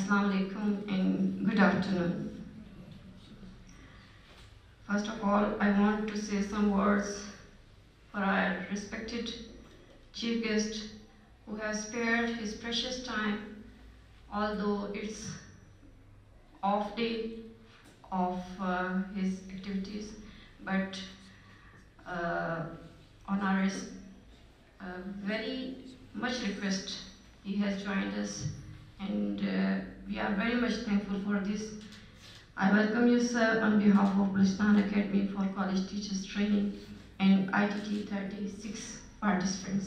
Assalamu alaikum and good afternoon. First of all, I want to say some words for our respected chief guest who has spared his precious time, although it's off day of his activities, but on our very much request, he has joined us, and we are very much thankful for this. I welcome you, sir, on behalf of Balochistan Academy for College Teachers Training and ITT 36 participants.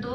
2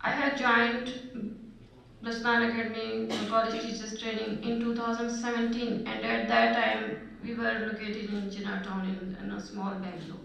I had joined Balochistan Academy for College Teachers Training in 2017, and at that time we were located in Jinnah town in a small Bangalore.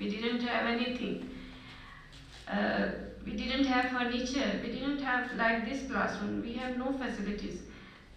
we didn't have anything, we didn't have furniture, we didn't have like this classroom, we have no facilities।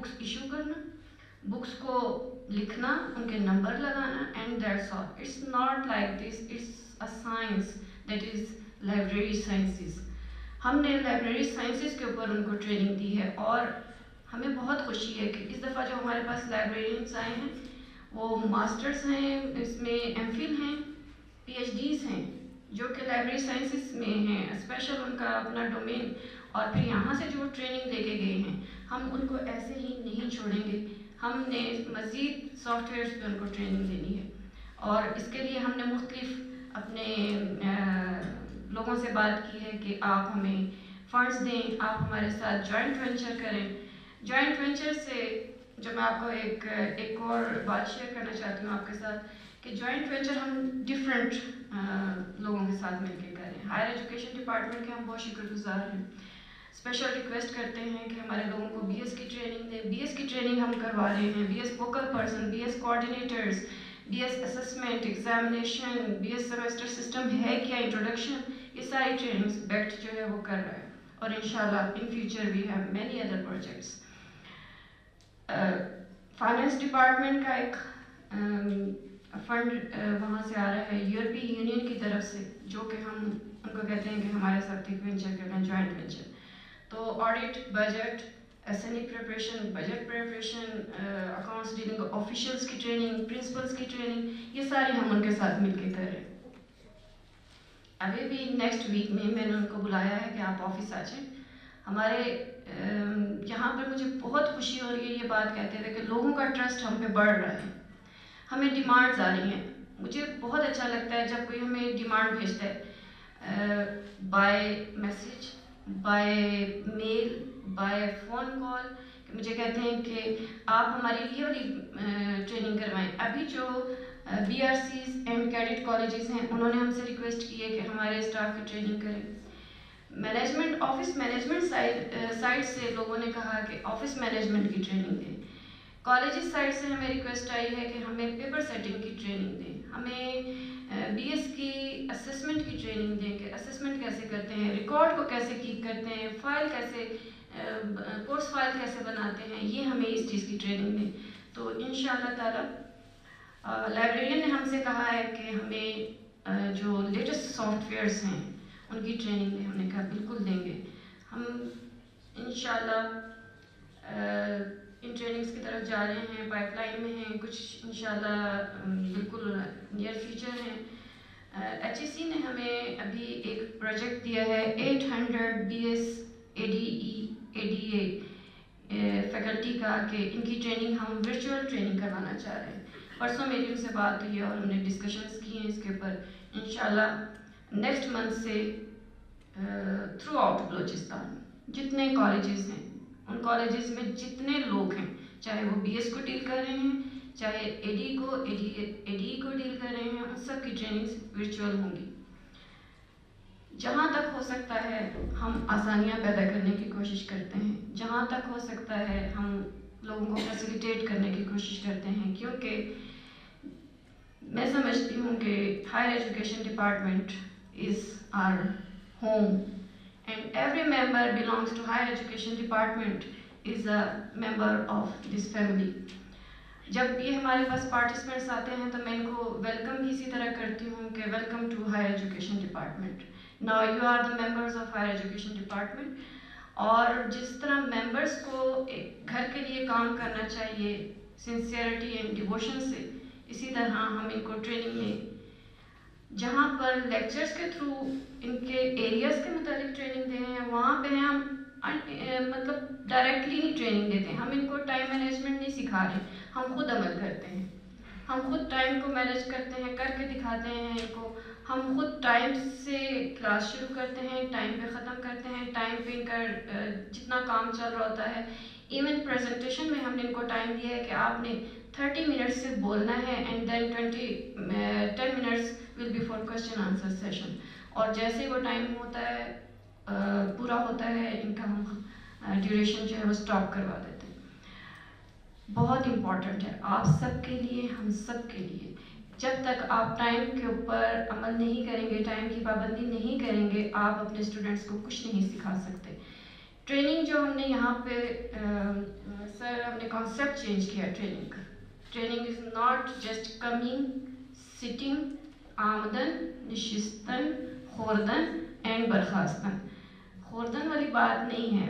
Books issue کرنا, books کو لکھنا, ان کے number لگانا, and that's all. It's not like this, it's a science that is library sciences. ہم نے library sciences کے اوپر ان کو ٹریننگ دی ہے, اور ہمیں بہت خوشی ہے کہ اس دفعہ جو ہمارے پاس لائبریرینس آئے ہیں وہ ماسٹرس ہیں, اس میں ایم فل ہیں, پی ایچ ڈیز ہیں, جو کہ لائبریری سائنسز میں ہیں, اسپیشل ان کا اپنا ڈومین, اور پھر یہاں سے جو ٹریننگ لے کے گئے ہیں ہم ان کو ایسے ہی نہیں چھوڑیں گے. ہم نے مزید سافٹ ویئرس پہ ان کو ٹریننگ دینی ہے, اور اس کے لیے ہم نے مختلف اپنے لوگوں سے بات کی ہے کہ آپ ہمیں فنڈز دیں, آپ ہمارے ساتھ جوائنٹ وینچر کریں. جوائنٹ وینچر سے جو میں آپ کو ایک اور بات شیئر کرنا چاہتی ہوں آپ کے ساتھ, کہ جوائنٹ وینچر ہم ڈفرینٹ لوگوں کے ساتھ مل کے کریں. ہائر ایجوکیشن ڈپارٹمنٹ کے ہم بہت شکر گزار ہیں, اسپیشل ریکویسٹ کرتے ہیں کہ ہمارے لوگوں کو بی ایس کی ٹریننگ دیں. بی ایس کی ٹریننگ ہم کروا رہے ہیں, B S focal person, B S coordinators, B S assessment, examination, B S semester system ہے کیا, انٹروڈکشن, یہ ساری ٹریننگس بیکٹ جو ہے وہ کر رہا ہے, اور انشاءاللہ in future we have many other projects. Finance department کا ایک فنڈ وہاں سے آ رہا ہے یورپی یونین کی طرف سے, جو کہ ہم ان کو کہتے ہیں کہ ہمارے ساتھ ایک وینچر کرنا ہے, جوائنٹ وینچر. تو audit, budget, S N E preparation, budget preparation, accounts dealing officials کی ٹریننگ, پرنسپلس کی ٹریننگ, یہ ساری ہم ان کے ساتھ مل کے کر رہے ہیں. ابھی بھی نیکسٹ ویک میں نے ان کو بلایا ہے کہ آپ آفس آ جائیں. ہمارے یہاں پر مجھے بہت خوشی ہو رہی ہے یہ بات کہتے ہوئے کہ لوگوں کا ٹرسٹ ہم پہ بڑھ رہا ہے, ہمیں ڈیمانڈز آ رہی ہیں. مجھے بہت اچھا لگتا ہے جب کوئی ہمیں ڈیمانڈ بھیجتا ہے by message, by mail, by phone call, کہ مجھے کہتے ہیں کہ آپ ہماری یہ والی ٹریننگ کروائیں. ابھی جو B R Cs and cadet colleges ہیں انہوں نے ہم سے ریکویسٹ کی ہے کہ ہمارے اسٹاف کی ٹریننگ کریں. مینجمنٹ, آفس مینجمنٹ سائڈ سے لوگوں نے کہا کہ آفس مینجمنٹ کی ٹریننگ دیں. کالجز سائڈ سے ہمیں ریکویسٹ آئی ہے کہ ہمیں پیپر سیٹنگ کی ٹریننگ دیں, ہمیں بی ایس کی اسسمنٹ کی ٹریننگ دیں کہ اسسمنٹ کیسے کرتے ہیں, ریکارڈ کو کیسے کیپ کرتے ہیں, فائل کیسے, کورس فائل کیسے بناتے ہیں, یہ ہمیں اس چیز کی ٹریننگ دیں. تو انشاءاللہ تعالی لائبریرین نے ہم سے کہا ہے کہ ہمیں جو لیٹسٹ سافٹ ویئرس ہیں ان کی ٹریننگ دیں. ہم نے کہا بالکل دیں گے. ہم انشاءاللہ ان ٹریننگز کی طرف جا رہے ہیں, پائپ لائن میں ہیں, کچھ انشاءاللہ بالکل نیئر فیوچر ہیں. ایچ ای سی نے ہمیں ابھی ایک پروجیکٹ دیا ہے 800 B S A D a faculty کا, کہ ان کی ٹریننگ ہم ورچوئل ٹریننگ کروانا چاہ رہے ہیں. پرسوں میری ان سے بات ہوئی ہے اور ہم نے ڈسکشنز کی ہیں اس کے اوپر. انشاءاللہ نیکسٹ منتھ سے تھرو آؤٹ بلوچستان جتنے کالجز ہیں, ان کالجز میں جتنے لوگ ہیں, چاہے وہ بی ایس کو ڈیل کر رہے ہیں, چاہے اے ڈی کو ڈیل کر رہے ہیں, ان سب کی ٹریننگز ورچوئل ہوں گی. جہاں تک ہو سکتا ہے ہم آسانیاں پیدا کرنے کی کوشش کرتے ہیں, جہاں تک ہو سکتا ہے ہم لوگوں کو فیسیلیٹیٹ کرنے کی کوشش کرتے ہیں, کیونکہ میں سمجھتی ہوں کہ higher education department is our home, and every member belongs to higher education department is a member of this family. جب یہ ہمارے پاس پارٹیسپینٹس آتے ہیں تو میں ان کو ویلکم بھی اسی طرح کرتی ہوں کہ welcome to higher education department. Now you are the members of higher education department. اور جس طرح ممبرس کو گھر کے لیے کام کرنا چاہیے سنسیئرٹی اینڈ ڈیووشن سے, اسی طرح ہم ان کو ٹریننگ میں جہاں پر لیکچرز کے تھرو ان کے ایریاز کے متعلق ٹریننگ دے رہے ہیں, وہاں پہ ہم مطلب ڈائریکٹلی نہیں ٹریننگ دیتے ہیں. ہم ان کو ٹائم مینجمنٹ نہیں سکھا رہے, ہم خود عمل کرتے ہیں, ہم خود ٹائم کو مینیج کرتے ہیں, کر کے دکھاتے ہیں ان کو. ہم خود ٹائم سے کلاس شروع کرتے ہیں, ٹائم پہ ختم کرتے ہیں, ٹائم پہ ان کا جتنا کام چل رہا ہوتا ہے. ایون پریزنٹیشن میں ہم نے ان کو ٹائم دیا ہے کہ آپ نے 30 منٹس سے بولنا ہے, and then 10 minutes will be for question answer session. اور جیسے وہ ٹائم ہوتا ہے پورا ہوتا ہے, ان کا ہم ڈیوریشن جو ہے وہ اسٹاپ کروا دیتے ہیں. بہت امپورٹنٹ ہے آپ سب کے لیے, ہم سب کے لیے. جب تک آپ ٹائم کے اوپر عمل نہیں کریں گے, ٹائم کی پابندی نہیں کریں گے, آپ اپنے اسٹوڈنٹس کو کچھ نہیں سکھا سکتے. ٹریننگ جو ہم نے یہاں پہ سر ہم کانسیپٹ چینج کیا ٹریننگ کا. Training is not just coming, sitting, آمدن, نشستن, خوردن اینڈ برخاستن. خوردن والی بات نہیں ہے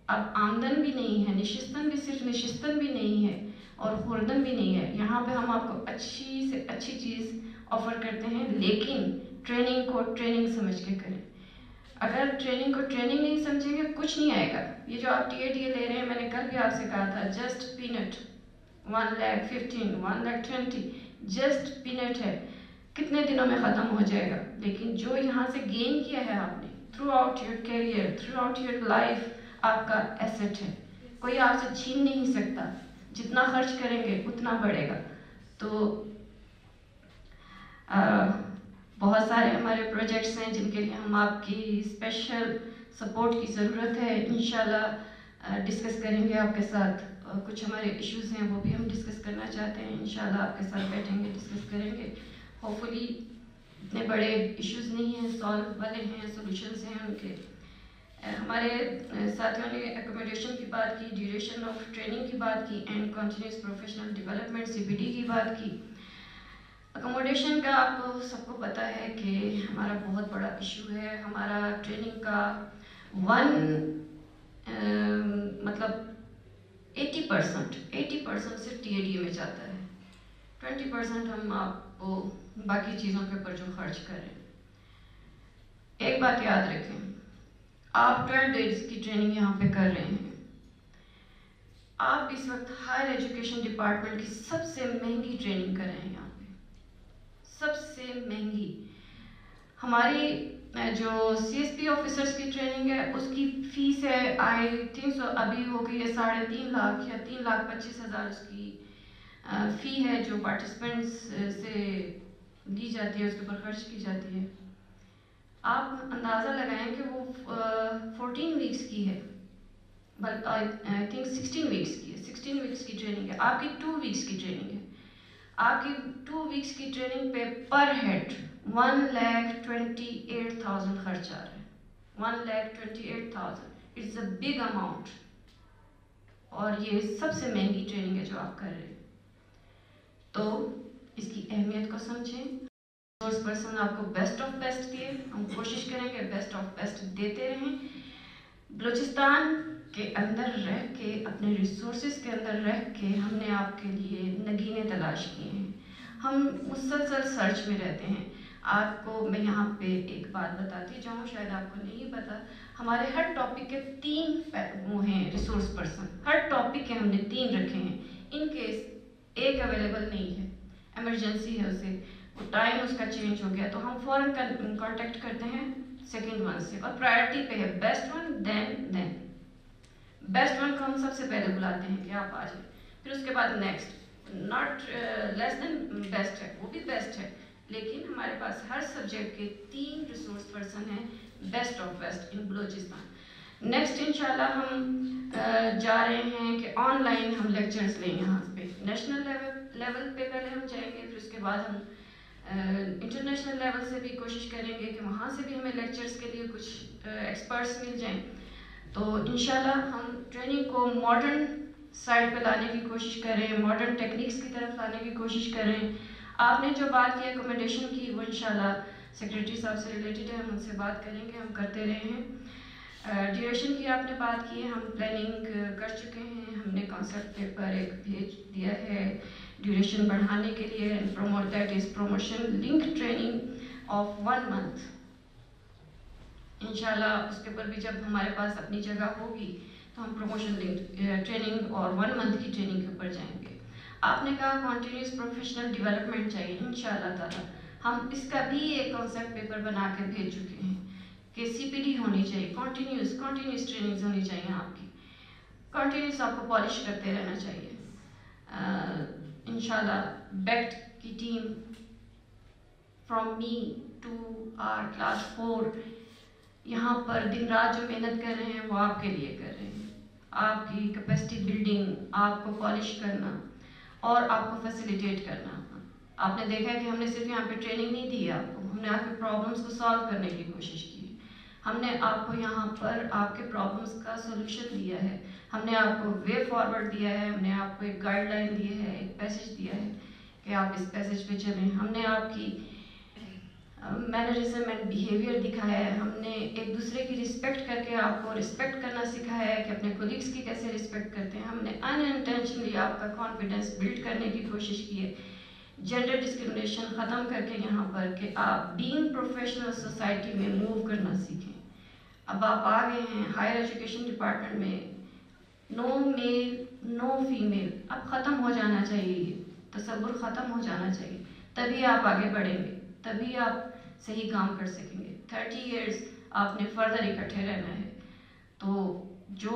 اب آمدن بھی نہیں ہے, نشستن بھی صرف نشستن بھی نہیں ہے اور خوردن بھی نہیں ہے. یہاں پہ ہم آپ کو اچھی سے اچھی چیز آفر کرتے ہیں, لیکن ٹریننگ کو ٹریننگ سمجھ کے کریں. اگر ٹریننگ کو ٹریننگ نہیں سمجھیں گے کچھ نہیں آئے گا. یہ جو آپ ٹی اے لے رہے ہیں, میں نے کل بھی آپ سے کہا تھا, جسٹ پینٹ 1,15,000 1,20,000 جسٹ پینٹ ہے, کتنے دنوں میں ختم ہو جائے گا. لیکن جو یہاں سے گین کیا ہے آپ نے throughout your career, throughout your life, آپ کا ایسٹ ہے, کوئی آپ سے چھین نہیں سکتا. جتنا خرچ کریں گے اتنا بڑھے گا. تو بہت سارے ہمارے پروجیکٹس ہیں جن کے لیے ہم آپ کی اسپیشل سپورٹ کی ضرورت ہے. انشاءاللہ ڈسکس کریں گے آپ کے ساتھ. کچھ ہمارے ایشوز ہیں وہ بھی ہم ڈسکس کرنا چاہتے ہیں. انشاءاللہ آپ کے ساتھ بیٹھیں گے, ڈسکس کریں گے. ہوپ فلی اتنے بڑے ایشوز نہیں ہیں, سالو والے ہیں, سولوشنز ہیں ان کے. ہمارے ساتھیوں نے ایکوموڈیشن کی بات کی, ڈیوریشن آف ٹریننگ کی بات کی, and continuous professional development CPD کی بات کی. اکوموڈیشن کا آپ کو سب کو پتہ ہے کہ ہمارا بہت بڑا ایشو ہے. ہمارا ٹریننگ کا مطلب 80% صرف TADA میں جاتا ہے. 20% ہم آپ کو باقی چیزوں کے اوپر جو خرچ کریں. ایک بات یاد رکھیں, آپ 12 days کی ٹریننگ یہاں پہ کر رہے ہیں. آپ اس وقت ہائر ایجوکیشن ڈپارٹمنٹ کی سب سے مہنگی ٹریننگ کر رہے ہیں. یہاں پہ سب سے مہنگی. ہماری جو CSP آفیسرس کی ٹریننگ ہے اس کی فیس ہے آئی تھنک سو ابھی ہو گئی ہے 3.5 لاکھ یا 3,25,000 اس کی فی ہے جو پارٹیسپینٹس سے لی جاتی ہے, اس کے اوپر خرچ کی جاتی ہے. آپ اندازہ لگائیں کہ وہ 14 ویکس کی ہے, بلکہ آئی تھنک 16 ویکس کی ہے. 16 ویکس کی ٹریننگ ہے. آپ کی 2 ویکس کی ٹریننگ ہے. آپ کی 2 ویکس کی ٹریننگ پہ پر ہیڈ 1,28,000 خرچ آ رہا ہے. 1,28,000 اٹس اے بگ اماؤنٹ, اور یہ سب سے مہنگی ٹریننگ ہے جو آپ کر رہے ہیں. تو اس کی اہمیت کو سمجھیں. ریسورس پرسن آپ کو بیسٹ آف بیسٹ دیے, ہم کوشش کریں گے بیسٹ آف بیسٹ دیتے رہیں. بلوچستان کے اندر رہ کے, اپنے ریسورسز کے اندر رہ کے ہم نے آپ کے لیے نگینے تلاش کیے ہیں. ہم مسلسل سرچ میں رہتے ہیں. آپ کو میں یہاں پہ ایک بات بتاتی جاؤں, شاید آپ کو نہیں پتا, ہمارے ہر ٹاپک کے 3 وہ ہیں ریسورس پرسن. ہر ٹاپک کے ہم نے 3 رکھے ہیں. ان کیس ایک اویلیبل نہیں ہے, ایمرجنسی ہے, اسے ٹائم اس کا چینج ہو گیا, تو ہم فوراً کانٹیکٹ کرتے ہیں سیکنڈ ون سے, اور پرائرٹی پہ ہے بیسٹ ون, دین بیسٹ ون کو ہم سب سے پہلے بلاتے ہیں کہ آپ آ جائیں. پھر اس کے بعد next, not less than best ہے, وہ بھی بیسٹ ہے, لیکن ہمارے پاس ہر سبجیکٹ کے 3 ریسورس پرسن ہیں best of best in Balochistan. Next انشاءاللہ ہم جا رہے ہیں کہ آن لائن ہم لیکچرز لیں. یہاں پہ نیشنل لیول پہ پہلے ہم جائیں گے, پھر اس کے بعد ہم انٹرنیشنل لیول سے بھی کوشش کریں گے کہ وہاں سے بھی ہمیں لیکچرز کے لیے کچھ ایکسپرٹس مل جائیں. تو انشاءاللہ ہم ٹریننگ کو ماڈرن سائڈ پہ لانے کی کوشش کریں, ماڈرن ٹیکنیکس کی طرف لانے کی کوشش کریں. آپ نے جو بات کی ایکوموڈیشن کی, وہ انشاءاللہ سیکریٹری صاحب سے ریلیٹڈ ہے, ہم ان سے بات کریں گے, ہم کرتے رہے ہیں. ڈیوریشن کی آپ نے بات کی ہے, ہم پلاننگ کر چکے ہیں. ہم نے کانسیپٹ پیپر ایک بھیج دیا ہے ڈیوریشن بڑھانے کے لیے. That is promotion link training of 1 month. انشاءاللہ اس کے اوپر بھی جب ہمارے پاس اپنی جگہ ہوگی تو ہم پروموشن لنک ٹریننگ اور 1 month کی ٹریننگ کے اوپر جائیں گے. آپ نے کہا کنٹینیوس پروفیشنل ڈیولپمنٹ چاہیے. انشاءاللہ تعالیٰ ہم اس کا بھی ایک کانسیپٹ پیپر بنا کے بھیج چکے ہیں کہ CPD ہونی چاہیے, کنٹینیوس ٹریننگز ہونی چاہیے. آپ کی کنٹینیوس آپ کو پالش کرتے رہنا چاہیے. انشاءاللہ بیکٹ کی team from me to our class 4 یہاں پر دن رات جو محنت کر رہے ہیں وہ آپ کے لیے کر رہے ہیں. آپ کی کیپیسٹی بلڈنگ, آپ کو پالش کرنا اور آپ کو فیسیلیٹیٹ کرنا. آپ نے دیکھا ہے کہ ہم نے صرف یہاں پہ ٹریننگ نہیں دی آپ کو, ہم نے آپ کے پرابلمس کو سالو کرنے کی کوشش کی. ہم نے آپ کو یہاں پر آپ کے پرابلمس کا سولوشن دیا ہے. ہم نے آپ کو وے فارورڈ دیا ہے, ہم نے آپ کو ایک گائیڈ لائن دی ہے, ایک پیسج دیا ہے کہ آپ اس پیسج پہ چلیں. ہم نے آپ کی مینرزم اینڈ بیہیویئر دکھایا ہے, ہم نے ایک دوسرے کی رسپیکٹ کر کے آپ کو رسپیکٹ کرنا سکھایا ہے کہ اپنے کولیگس کی کیسے رسپیکٹ کرتے ہیں. ہم نے انٹینشنلی آپ کا کانفیڈنس بلڈ کرنے کی کوشش کی ہے, جینڈر ڈسکرمنیشن ختم کر کے یہاں پر کہ آپ بینگ پروفیشنل سوسائٹی میں موو کرنا سیکھیں. اب آپ آ گئے ہیں ہائر ایجوکیشن ڈپارٹمنٹ میں, نو میل نو فیمیل اب ختم ہو جانا چاہیے, یہ تصور ختم ہو جانا چاہیے, تبھی آپ آگے بڑھیں گے, تبھی آپ صحیح کام کر سکیں گے. 30 ایئرس آپ نے فردر اکٹھے رہنا ہے. تو جو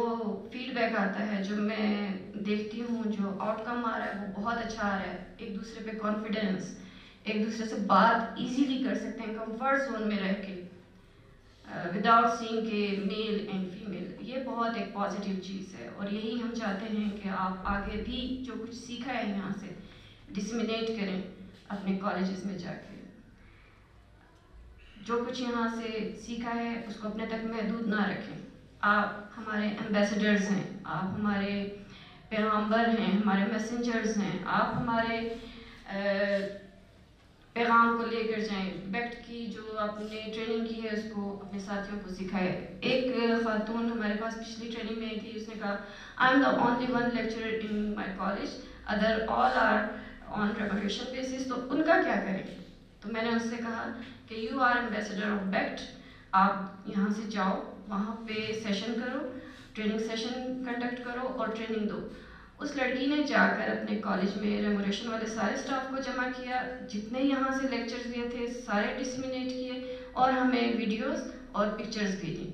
فیڈ بیک آتا ہے, جو میں دیکھتی ہوں, جو آؤٹ کم آ رہا ہے وہ بہت اچھا آ رہا ہے. ایک دوسرے پہ کانفیڈینس, ایک دوسرے سے بات ایزیلی کر سکتے ہیں کمفرٹ زون میں رہ کے, وداؤٹ سینگ کہ میل اینڈ فیمیل. یہ بہت ایک پازیٹیو چیز ہے, اور یہی ہم چاہتے ہیں کہ آپ آگے بھی جو کچھ سیکھا ہے یہاں سے ڈسمینیٹ کریں اپنے کالجز میں جا کے. جو کچھ یہاں سے سیکھا ہے اس کو اپنے تک محدود نہ رکھیں. آپ ہمارے ایمبیسڈرز ہیں, آپ ہمارے پیغامبر ہیں, ہمارے میسنجرز ہیں, آپ ہمارے پیغام کو لے کر جائیں. بیکٹ کی جو آپ نے ٹریننگ کی ہے اس کو اپنے ساتھیوں کو سکھائے. ایک خاتون ہمارے پاس پچھلی ٹریننگ میں تھی, اس نے کہا I'm the only one lecturer in my college, other all are on remuneration basis. تو ان کا کیا کریں؟ تو میں نے اس سے کہا کہ یو آر ایمبیسڈر آف بیکٹ, آپ یہاں سے جاؤ, وہاں پہ سیشن کرو, ٹریننگ سیشن کنڈکٹ کرو اور ٹریننگ دو. اس لڑکی نے جا کر اپنے کالج میں ریمولیشن والے سارے اسٹاف کو جمع کیا, جتنے یہاں سے لیکچرز دیے تھے سارے ڈسمینیٹ کیے, اور ہمیں ویڈیوز اور پکچرز بھیجی.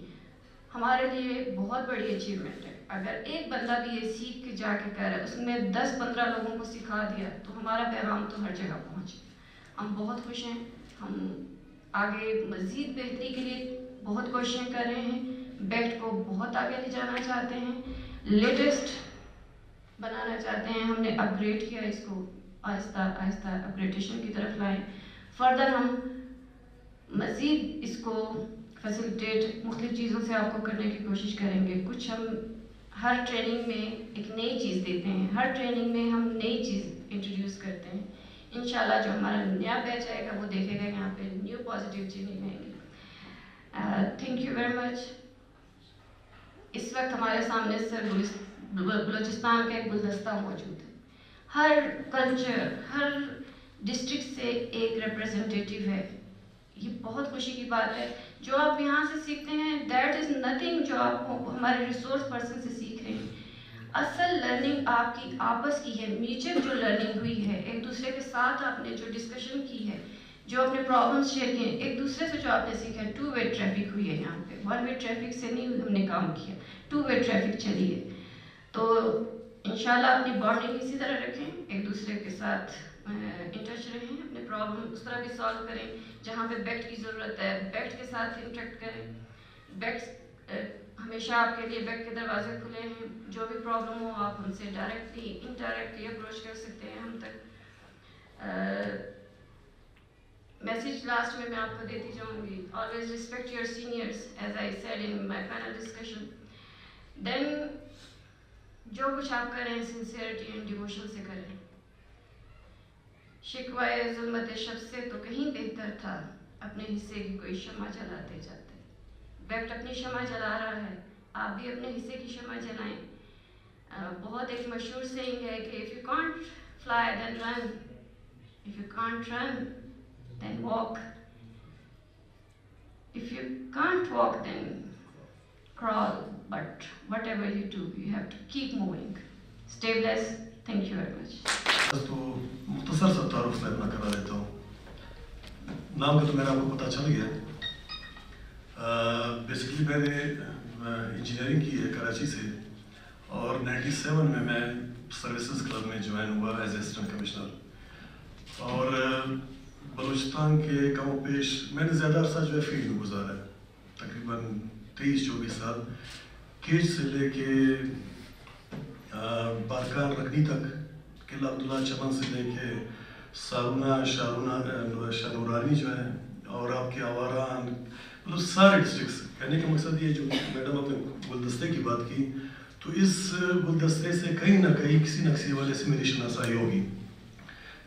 ہمارے لیے بہت بڑی اچیومنٹ ہے. اگر ایک بندہ بھی یہ سیکھ کے جا کے کہہ رہا ہے, اس نے 10-15 لوگوں کو سکھا دیا, تو ہمارا پیغام تو ہر جگہ پہنچے. ہم بہت خوش ہیں. ہم آگے مزید بہتری کے لیے بہت کوششیں کر رہے ہیں, بیکٹ کو بہت آگے لے جانا چاہتے ہیں, لیٹسٹ بنانا چاہتے ہیں. ہم نے اپ گریڈ کیا اس کو, آہستہ آہستہ اپگریڈیشن کی طرف لائیں. فردر ہم مزید اس کو فیسیلیٹیٹ مختلف چیزوں سے آپ کو کرنے کی کوشش کریں گے. کچھ ہم ہر ٹریننگ میں ایک نئی چیز دیتے ہیں, ہر ٹریننگ میں ہم نئی چیز انٹروڈیوس کرتے ہیں. انشاءاللہ جو ہمارا نیا بیچ آئے گا وہ دیکھے گا یہاں پہ نیو پازیٹیو چیزیں رہیں گی. Thank you very much. اس وقت ہمارے سامنے سر بلوچستان کا ایک گلدستہ موجود ہے. ہر کلچر, ہر ڈسٹرکٹ سے ایک ریپرزنٹیٹیو ہے. یہ بہت خوشی کی بات ہے. جو آپ یہاں سے سیکھتے ہیں دیٹ از نتھنگ جو آپ ہمارے ریسورس پرسن سے سیکھ رہے ہیں. اصل لرننگ آپ کی آپس کی ہے, میوچل جو لرننگ ہوئی ہے, ایک دوسرے کے ساتھ آپ نے جو ڈسکشن کی ہے, جو اپنے پرابلمس شیئر کیے ہیں, ایک دوسرے سے جو آپ نے سیکھا ہے. 2 وے ٹریفک ہوئی ہے یہاں پہ, 1 وے ٹریفک سے نہیں ہم نے کام کیا, 2 وے ٹریفک چلی ہے. تو انشاءاللہ اپنی بانڈنگ اسی طرح رکھیں, ایک دوسرے کے ساتھ ان ٹچ رہیں, اپنے پرابلم اس طرح بھی سالو کریں. جہاں پہ بیکٹ کی ضرورت ہے بیکٹ کے ساتھ انٹریکٹ کریں. بیکٹ ہمیشہ آپ کے لیے بیکٹ کے دروازے کھلے ہیں. جو بھی پرابلم ہو آپ ان سے ڈائریکٹلی انڈائریکٹلی اپروچ کر سکتے ہیں ہم تک. میسیج لاسٹ میں آپ کو دیتی جاؤں گی, always respect your seniors as I said in my panel discussion. Then جو کچھ آپ کریں sincerity and devotion سے کریں. شکوائے ظلمت شب سے تو کہیں بہتر تھا اپنے حصے کی کوئی شمع جلاتے جاتے. بیکٹ اپنی شمع جلا رہا ہے, آپ بھی اپنے حصے کی شمع جلائیں. بہت ایک مشہور سینگ ہے کہ if you can't fly then run, if you can't run then walk, if you can't walk then crawl, but whatever you do you have to keep moving. Stay blessed. Thank you very much. تو مختصر سا تعارف میں اپنا کرا دیتا ہوں. نام کا تو میرا آپ کو پتہ چل گیا. بیسکلی میں نے انجینئرنگ کی ہے کراچی سے, اور 97 میں سروسز کلب میں جوائن ہوا ایز اسسٹنٹ کمشنر. اور بلوچستان کے کم و بیش میں نے زیادہ عرصہ جو ہے فیلڈ میں گزارا ہے, تقریباً 23-24 سال. کیج سے لے کے بارکان رکنی تک, قلعہ عبداللہ چمن سے لے کے سارونہ شاہنورانی جو ہے, اور آپ کے آواران, مطلب سارے ڈسٹرکٹس. کہنے کا مقصد یہ جو میڈم آپ نے گلدستے کی بات کی, تو تو اس گلدستے سے کہیں نہ کہیں کسی نہ کسی حوالے سے میری شناسائی ہوگی.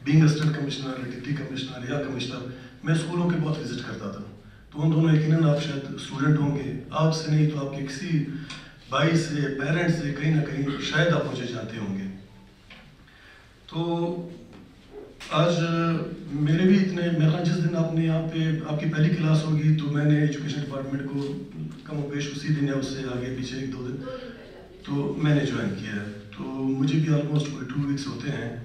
Being assistant commissioner, deputy commissioner یا کمشنر, میں اسکولوں کے بہت وزٹ کرتا تھا. تو ان دونوں یقیناً آپ شاید اسٹوڈنٹ ہوں گے, آپ سے نہیں تو آپ کے کسی بھائی سے, پیرنٹ سے کہیں نہ کہیں شاید آپ مجھے جانتے ہوں گے. تو آج میرے بھی اتنے, میرا جس دن آپ نے یہاں پہ آپ کی پہلی کلاس ہوگی تو میں نے ایجوکیشن ڈپارٹمنٹ کو کم و بیش اسی دن یا اس سے آگے پیچھے 1-2 دن تو میں نے جوائن کیا ہے. تو مجھے بھی آلموسٹ کوئی 2 ویکس ہوتے ہیں.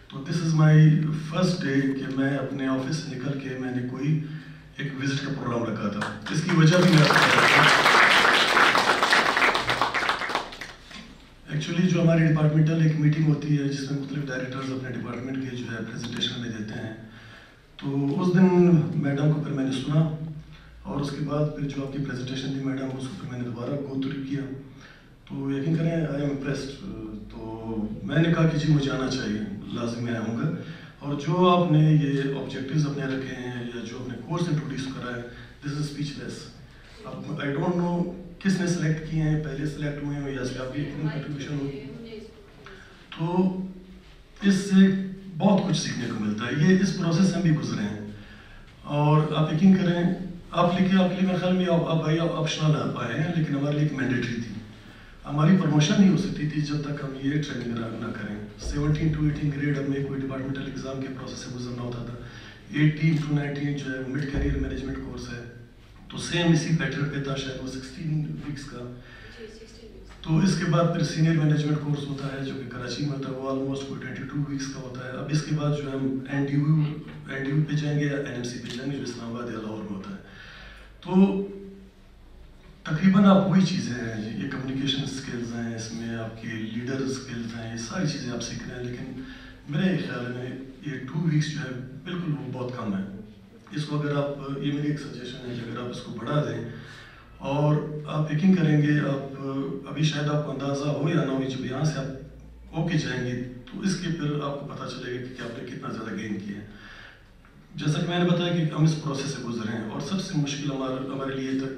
تو دس از مائی فرسٹ ڈے کہ میں اپنے آفس سے نکل کے میں نے کوئی ایک وزٹ کا پروگرام رکھا تھا. اس کی وجہ بھی میں ایکچولی جو ہماری ڈپارٹمنٹل ایک میٹنگ ہوتی ہے جس میں مختلف ڈائریکٹرز اپنے ڈپارٹمنٹ کے جو ہے پریزنٹیشن میں دیتے ہیں. تو اس دن میڈم کو پھر میں نے سنا اور اس کے بعد پھر جو آپ کی پریزنٹیشن تھی میڈم, اس کو پھر میں نے دوبارہ گو تھرو کیا. تو یقین کریں آئی ایم امپریسڈ. تو میں نے کہا کہ جی مجھے آنا چاہیے, لازم میں آؤں گا. اور جو آپ نے یہ آبجیکٹیوز اپنے رکھے ہیں یا جو آپ نے کورس انٹروڈیوس کرا ہے, دس از اسپیچ لیس. اب آئی ڈونٹ نو کس نے سلیکٹ کیے ہیں, پہلے سلیکٹ ہوئے ہیں یا اس کا بھی کنٹریبیوشن ہو. تو اس سے بہت کچھ سیکھنے کو ملتا ہے. یہ اس پروسیس سے ہم بھی گزرے ہیں اور آپ یقین کریں آپ کے لیے میرے خیال میں بھائی آپشنل آپ آئے ہیں, لیکن ہمارے لیے ایک مینڈیٹری تھی. ہماری پروموشن نہیں ہو سکتی تھی جب تک ہم یہ ٹریننگ نہ کریں. 17 to 18 گریڈ ہمیں کوئی ڈپارٹمنٹل ایگزام کے پروسیس سے گزرنا ہوتا تھا. 18 to 19 جو ہے مڈ کیریئر مینجمنٹ کورس ہے, تو سیم اسی پیٹرن پہ تھا, شاید وہ 16 ویکس کا. تو اس کے بعد پھر سینئر مینجمنٹ کورس ہوتا ہے جو کہ کراچی میں ہوتا ہے, وہ آلموسٹ کوئی 22 ویکس کا ہوتا ہے. اب اس کے بعد جو ہے ہم این ڈی یو پہ جائیں گے یا این ایم سی پہ جائیں گے جو اسلام آباد یا لاہور میں ہوتا ہے. تو تقریباً آپ وہی چیزیں ہیں, یہ کمیونیکیشن اسکلز ہیں, اس میں آپ کی لیڈر اسکلز ہیں, یہ ساری چیزیں آپ سیکھ رہے ہیں. لیکن میرے خیال میں یہ 2 ویکس جو ہے بالکل وہ بہت کم ہے. اس کو اگر آپ, یہ میری ایک سجیشن ہے کہ اگر آپ اس کو بڑھا دیں اور آپ یقین کریں گے, آپ ابھی شاید آپ کو اندازہ ہو یا نہ ہو, جب یہاں سے آپ ہو کے جائیں گے تو اس کے پھر آپ کو پتہ چلے گا کہ آپ نے کتنا زیادہ گین کیا ہے. جیسا کہ میں نے بتایا کہ ہم اس پروسیس سے گزرے ہیں اور سب سے مشکل ہمارے لیے تک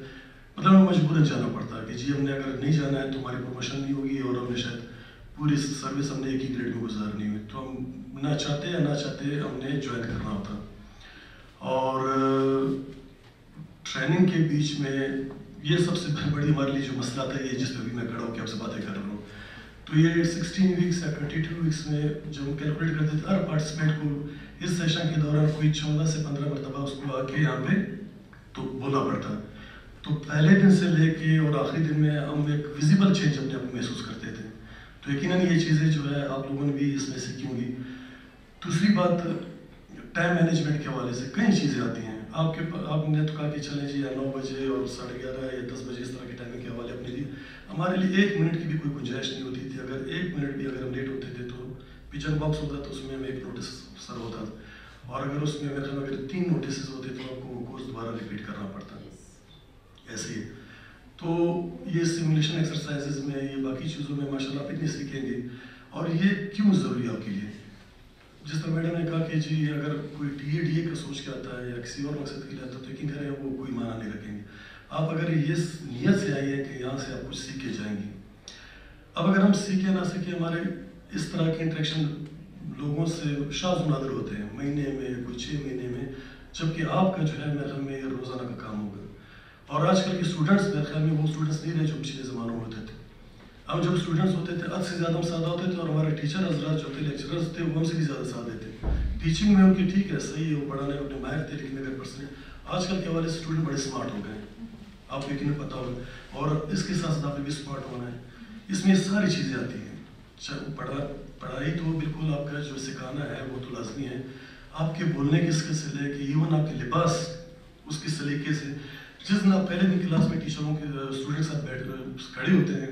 مطلب ہمیں مجبوراً جانا پڑتا ہے کہ جی ہم نے اگر نہیں جانا ہے تو ہماری پروموشن نہیں ہوگی اور ہم نے شاید پوری سروس ہم نے ایک ہی گریڈ میں گزارنی ہوئی. تو ہم نہ چاہتے یا نہ چاہتے ہم نے جوائن کرنا ہوتا. اور ٹریننگ کے بیچ میں یہ سب سے بڑی ہمارے لیے جو مسئلہ تھا, یہ جس پہ بھی میں کھڑا ہوں کہ آپ سے باتیں کر رہا ہوں, تو یہ 16 ویکس یا 22 ویکس میں جب ہم کیلکولیٹ کرتے تھے ہر پارٹیسپینٹ کو اس سیشن کے دوران کوئی 14 سے 15 مرتبہ اس کو آ کے یہاں پہ تو بولنا پڑتا. تو پہلے دن سے لے کے اور آخری دن میں ہم ایک ویزیبل چینج اپنے آپ کو محسوس کرتے تھے. تو یقیناً یہ چیزیں جو ہے آپ لوگوں نے بھی اس میں سیکھی ہوں گی. دوسری بات, ٹائم مینجمنٹ کے حوالے سے کئی چیزیں آتی ہیں. آپ نے تو کہا کہ چلیں جی 9 بجے اور 11:30 یا 10 بجے اس طرح کے ٹائمنگ کے حوالے اپنے لیے, ہمارے لیے 1 منٹ کی بھی کوئی گنجائش نہیں ہوتی تھی. اگر 1 منٹ بھی اگر ہم لیٹ ہوتے تھے تو پچن باکس ہوتا تو اس میں ہمیں ایک نوٹس سر ہوتا تھا, اور اگر اس میں اگر 3 نوٹسز ہوتے تو آپ کو وہ کورس دوبارہ ریپیٹ کرنا پڑتا. ایسے ہی تو یہ سیمولیشن ایکسرسائزز میں, یہ باقی چیزوں میں ماشاء اللہ آپ اتنی سیکھیں گے. اور یہ کیوں ضروری ہے آپ کے لیے؟ جس طرح میڈم نے کہا کہ جی اگر کوئی ڈی اے کا سوچ کے آتا ہے یا کسی اور مقصد کے لیے آتا ہے تو یقین کریں وہ کوئی معنی نہیں رکھیں گے. آپ اگر یہ نیت سے آئیے کہ یہاں سے آپ کچھ سیکھ کے جائیں گے. اب اگر ہم سیکھیں نہ سیکھیں, ہمارے اس طرح کے انٹریکشن لوگوں سے شاذ و نادر ہوتے ہیں, مہینے میں کوئی 6 مہینے میں, جبکہ آپ کا جو ہے میرے خیال میں یہ روزانہ کا کام ہوگا. اور آج کل کے اسٹوڈنٹس میرے خیال میں وہ اسٹوڈنٹس نہیں رہے جو پچھلے زمانوں میں ہوتے تھے. ہم جب اسٹوڈنٹس ہوتے تھے حد سے زیادہ ہم سادہ ہوتے تھے, اور ہمارے ٹیچر حضرات جو تھے, لیکچررز تھے, وہ ہم سے بھی زیادہ سادے تھے. ٹیچنگ میں ان کی ٹھیک ہے, صحیح ہے, وہ پڑھانے میں اپنے ماہر تھے, لیکن اگر پرسن آج کل کے حوالے سے اسٹوڈنٹ بڑے اسمارٹ ہو گئے ہیں, آپ کو یقیناً پتہ ہوگا. اور اس کے ساتھ ساتھ آپ نے بھی اسمارٹ ہونا ہے. اس میں ساری چیزیں آتی ہیں. پڑھائی تو بالکل آپ کا جو سکھانا ہے وہ تو لازمی ہے, آپ کے بولنے کے اسکل سے لے کے ایون آپ کے لباس اس کے سلیقے سے. جس دن آپ پہلے دن کلاس میں ٹیچروں کے اسٹوڈنٹ ساتھ کھڑے ہوتے ہیں,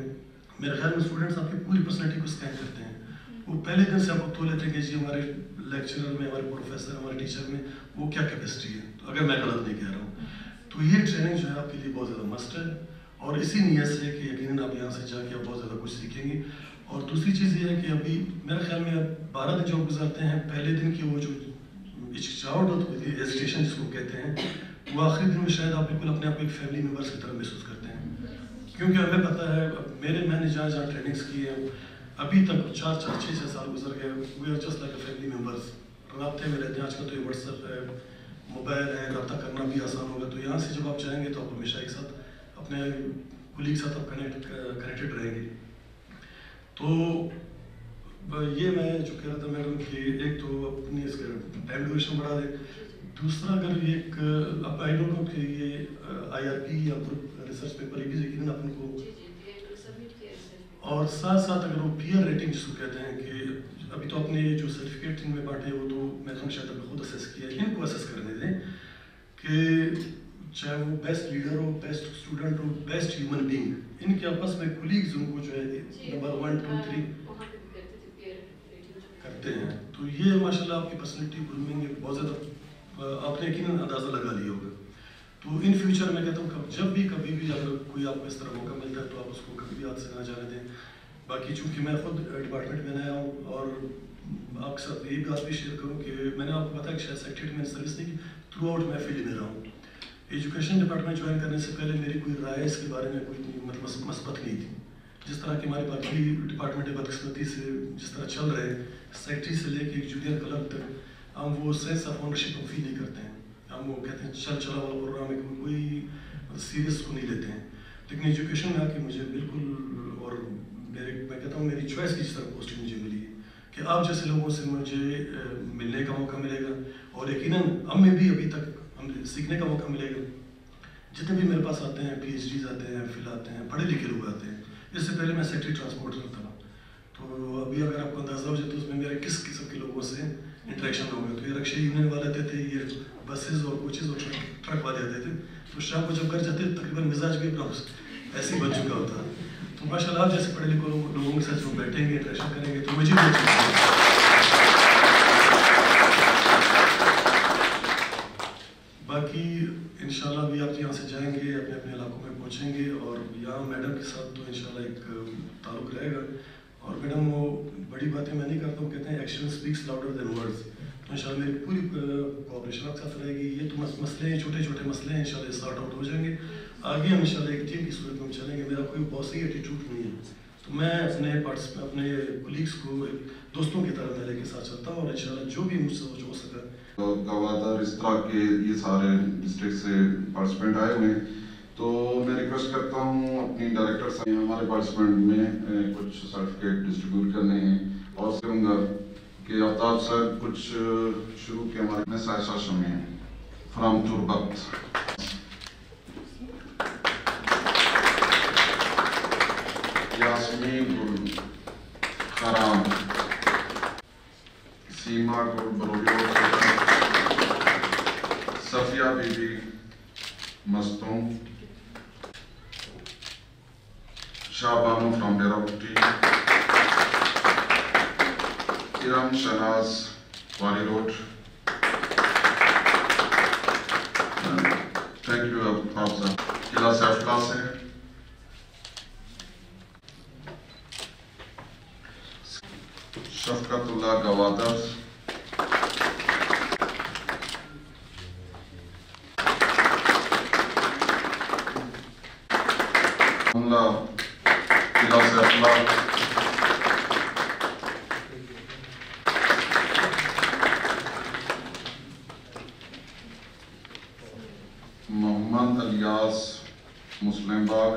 میرے خیال میں اسٹوڈنٹس آپ کی پوری پرسنالٹی کو اسکین کرتے ہیں. وہ پہلے دن سے آپ کو تو لیتے ہیں کہ جی ہمارے لیکچرر میں, ہمارے پروفیسر, ہمارے ٹیچر میں وہ کیا کیپیسٹی ہے, تو اگر میں غلط نہیں کہہ رہا ہوں. تو یہ ٹریننگ جو ہے آپ کے لیے بہت زیادہ مسٹ ہے, اور اسی نیت سے کہ یقیناً آپ یہاں سے جا کے آپ بہت زیادہ کچھ سیکھیں گے. اور دوسری چیز یہ ہے کہ ابھی میرے خیال میں 12 دن جو گزارتے ہیں, پہلے دن کی وہ جو ہچکچاہٹ ہوتی ہے, ایزیٹیشن جس کو کہتے ہیں, وہ آخری دن میں شاید آپ بالکل اپنے آپ کو ایک فیملی ممبرس کی طرح محسوس کرتے ہیں. کیونکہ ہمیں پتہ ہے میں نے جہاں ٹریننگس کی ہیں ابھی تک 4-6 سال گزر گئے. We are just like a family members. رابطے میں رہتے ہیں. آج کل تو یہ واٹس ایپ ہے, موبائل ہے, رابطہ کرنا بھی آسان ہوگا. تو یہاں سے جب آپ جائیں گے تو آپ ہمیشہ ایک ساتھ اپنے کلیگ کے ساتھ آپ کنیکٹڈ رہیں گے. تو یہ میں جو کہہ رہا تھا میڈم کہ ایک تو اپنی اس کا ٹائم ڈیوریشن بڑھا دے. دوسرا اگر یہ ایک اب آئی ڈونٹ نو کہ یہ آئی آر پی یا گروپ ریسرچ پیپر یہ بھی یقیناً اپن کو, اور ساتھ ساتھ اگر وہ پیئر ریٹنگ جس کو کہتے ہیں کہ ابھی تو اپنے جو سرٹیفکیٹ ان میں بانٹے وہ تو میں نے شاید ابھی خود اسیس کیا ہے. ان کو اسیس کرنے دیں کہ چاہے وہ بیسٹ لیڈر ہو, بیسٹ اسٹوڈنٹ ہو, بیسٹ ہیومن بینگ, ان کے آپس میں کولیگز ان کو جو ہے نمبر 1 2 3 کرتے ہیں. تو یہ ماشاء اللہ آپ کی پرسنالٹی گرومنگ بہت زیادہ آپ نے یقیناً اندازہ لگا لیا ہوگا. تو ان فیوچر میں کہتا ہوں جب بھی کبھی بھی اگر کوئی آپ کو اس طرح موقع ملتا ہے تو آپ اس کو کبھی بھی ہاتھ سے نہ جانے دیں. باقی چونکہ میں خود ڈپارٹمنٹ میں نیا ہوں اور آپ کے ساتھ یہ بات بھی شیئر کروں کہ میں نے آپ کو پتا ہے کہ شاید سیکریٹریٹ میں سروس نہیں کی, تھرو آؤٹ میں فیلڈ میں رہا ہوں. ایجوکیشن ڈپارٹمنٹ جوائن کرنے سے پہلے میری کوئی رائے اس کے بارے میں کوئی مطلب مثبت نہیں تھی. جس طرح کہ ہماری باقی ڈپارٹمنٹ بدقسمتی سے جس طرح چل رہے ہیں, سیکٹری سے لے کے ایک جونیئر کلرک تک, ہم وہ سینس آف اونرشپ کو فیل نہیں کرتے ہیں. ہم وہ کہتے ہیں چلا والا پروگرام ہے, کوئی سیریس کو نہیں لیتے ہیں. لیکن ایجوکیشن میں آ کے مجھے بالکل, اور میں کہتا ہوں میری چوائس کی جس طرح پوسٹنگ مجھے ملی ہے کہ آپ جیسے لوگوں سے مجھے ملنے کا موقع ملے گا, اور یقیناً ہم میں بھی ابھی تک ہم سیکھنے کا موقع ملے گا. جتنے بھی میرے پاس آتے ہیں, پی ایچ ڈیز آتے ہیں, فل آتے ہیں, پڑھے لکھے لوگ آتے ہیں. اس سے پہلے میں سیکٹری ٹرانسپورٹ کرتا ہوں, تو ابھی اگر آپ کو اندازہ ہو جائے تو اس میں میرے کس قسم کے لوگوں سے انٹریکشن ہو گیا. تو یہ رکشے یونین والے آتے تھے, یہ بسیز اور کوچز اور ٹرک والے آتے تھے. تو شام کو جب گھر جاتے تقریباً مزاج بھی اپنا ایسے ہی بن چکا ہوتا. تو ماشاء اللہ آپ جیسے پڑھے لکھے لوگوں کے ساتھ جو بیٹھیں گے, انٹریکشن کریں گے, تو مجھے بھی اچھا لگے گا. باقی انشاءاللہ بھی آپ یہاں سے جائیں گے, اپنے اپنے علاقوں میں پہنچیں گے, اور یہاں میڈم کے ساتھ تو انشاءاللہ ایک تعلق رہے گا. اور میڈم وہ بڑی باتیں میں نہیں کرتا ہوں, کہتے ہیں action speaks louder than words. تو انشاءاللہ میری پوری کوآپریشن آپ کے ساتھ رہے گی. یہ تو مسئلے ہیں, چھوٹے چھوٹے مسئلے ہیں, انشاءاللہ سارٹ آؤٹ ہو جائیں گے. آگے ہم انشاءاللہ ایک ٹیم کی صورت میں چلیں گے. میرا کوئی باسی ایٹیٹیوڈ نہیں ہے, تو میں اپنے کولیگس کو دوستوں کی طرح میلے کے ساتھ چلتا ہوں, اور انشاءاللہ جو بھی مجھ سے ہو سکا. گوادر اس طرح کے یہ سارے ڈسٹرکٹ سے پارٹیسپینٹ آئے ہوئے ہیں, تو میں ریکویسٹ کرتا ہوں اپنی ڈائریکٹر سے ہمارے پارٹیسپینٹ میں کچھ سرٹیفکیٹ ڈسٹریبیوٹ کرنے ہیں, اور کہوں گا کہ آفتاب سر کچھ شروع کے ہمارے میں سائشہ شمی ہیں فرام تربت, یاسمین گل خرام, سیما گل بروڈیو, صفیہ بی بی مستوں, شاہ بانو فرام ڈیرہ بٹی, ارم شہناز والی روڈ. تھینک یو آپ سر. قلعہ سیفلا سے شفقت اللہ گوادر, قلعہ سیفلا, محمد الیاس مسلم باغ,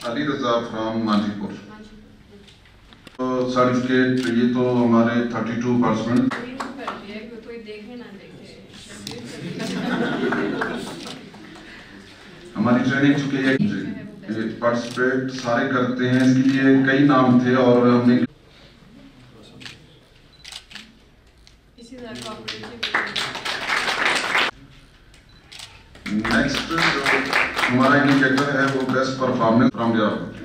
علی رضا فرام مانجی پور. سرٹیفکیٹ یہ تو ہمارے 32 پارٹیسپینٹ ہماری ٹریننگ چکے ہیں, پارٹیسپیٹ سارے کرتے ہیں. اس کے لیے کئی نام تھے اور ہم نے نیکسٹ جو ہمارا انڈیکیٹر ہے وہ best performance from Dera Bhatti.